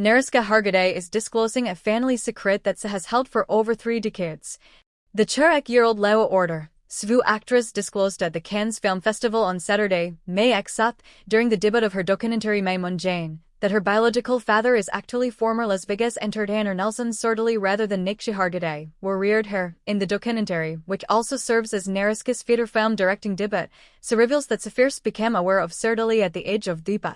Mariska Hargitay is disclosing a family secret that has held for over 3 decades. The 28-year-old Law Order Svu actress disclosed at the Cannes Film Festival on Saturday, May 8th, during the debut of her documentary Mai Mun Jane, that her biological father is actually former Las Vegas entertainer Nelson Serdali rather than Mariska Hargitay, who reared her. In the documentary, which also serves as Mariska's feature film directing debut, she reveals that she first became aware of Serdali at the age of 13.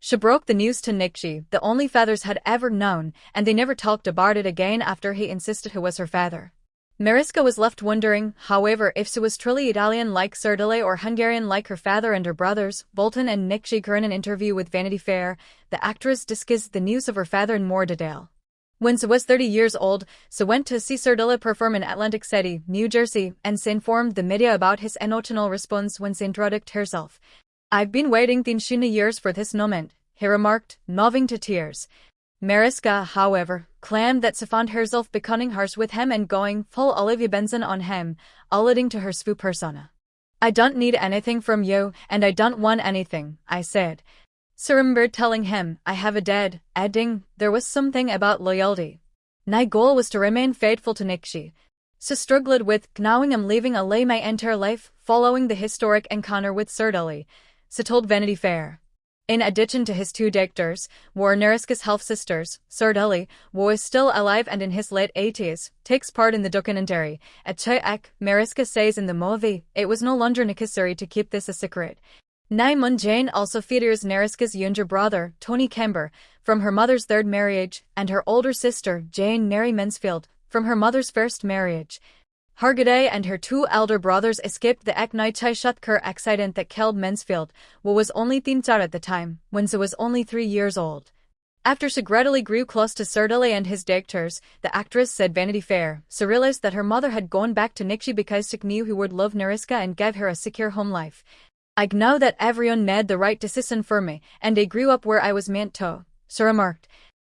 She broke the news to Mariska, the only fathers had ever known, and they never talked about it again after he insisted he was her father. Mariska was left wondering, however, if she was truly Italian like Serdali or Hungarian like her father and her brothers, Bolton and Mariska. In an interview with Vanity Fair, the actress discussed the news of her father in more detail. When she was 30 years old, she went to see Serdali perform in Atlantic City, New Jersey, and she informed the media about his emotional response when she introduced herself. "I've been waiting 10 years for this moment," he remarked, moving to tears. Mariska, however, claimed that she found herself becoming harsh with him and going full Olivia Benson on him, alluding to her Svu persona. "I don't need anything from you, and I don't want anything," I said. She remembered telling him, "I have a dad," adding, "There was something about loyalty. My goal was to remain faithful to Mariska." She struggled with, "Knowing I'm leaving LA my entire life, following the historic encounter with Serdali," she told Vanity Fair. In addition to his 2 daughters, were Mariska's half-sisters, Serdali, who is still alive and in his late 80s, takes part in the documentary. At Chayek, Mariska says in the movie, "It was no longer necessary to keep this a secret." Mai Mun Jane also features Mariska's younger brother, Tony Kember, from her mother's 3rd marriage, and her older sister, Jane Mary Mansfield, from her mother's 1st marriage. Hargitay and her 2 elder brothers escaped the Eknichai accident that killed Mansfield, who was only 13 at the time, when she was only 3 years old. After she gradually grew close to Serdali and his daughters, the actress said Vanity Fair, she realized that her mother had gone back to Mariska because she knew he would love Mariska and gave her a secure home life. "I know that everyone made the right decision for me, and I grew up where I was meant to," she remarked.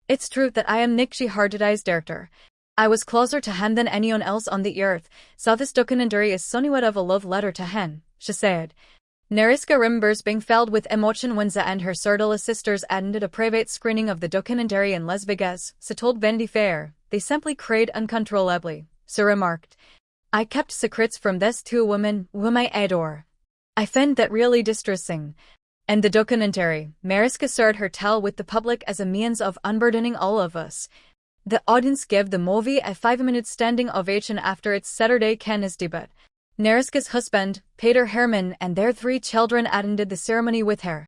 "It's true that I am Mariska Hargitay's daughter. I was closer to him than anyone else on the earth, so this documentary is somewhat of a love letter to him," she said. Mariska remembers being filled with emotion when she and her Serdali sisters attended a private screening of the documentary in Las Vegas. She told Vanity Fair, "They simply cried uncontrollably," she remarked. "I kept secrets from these 2 women, whom I adore. I find that really distressing." In the documentary, Mariska shared her tale with the public as a means of unburdening all of us. The audience gave the movie a 5-minute standing ovation after its Saturday Cannes debut. Mariska's husband, Peter Herman, and their 3 children attended the ceremony with her.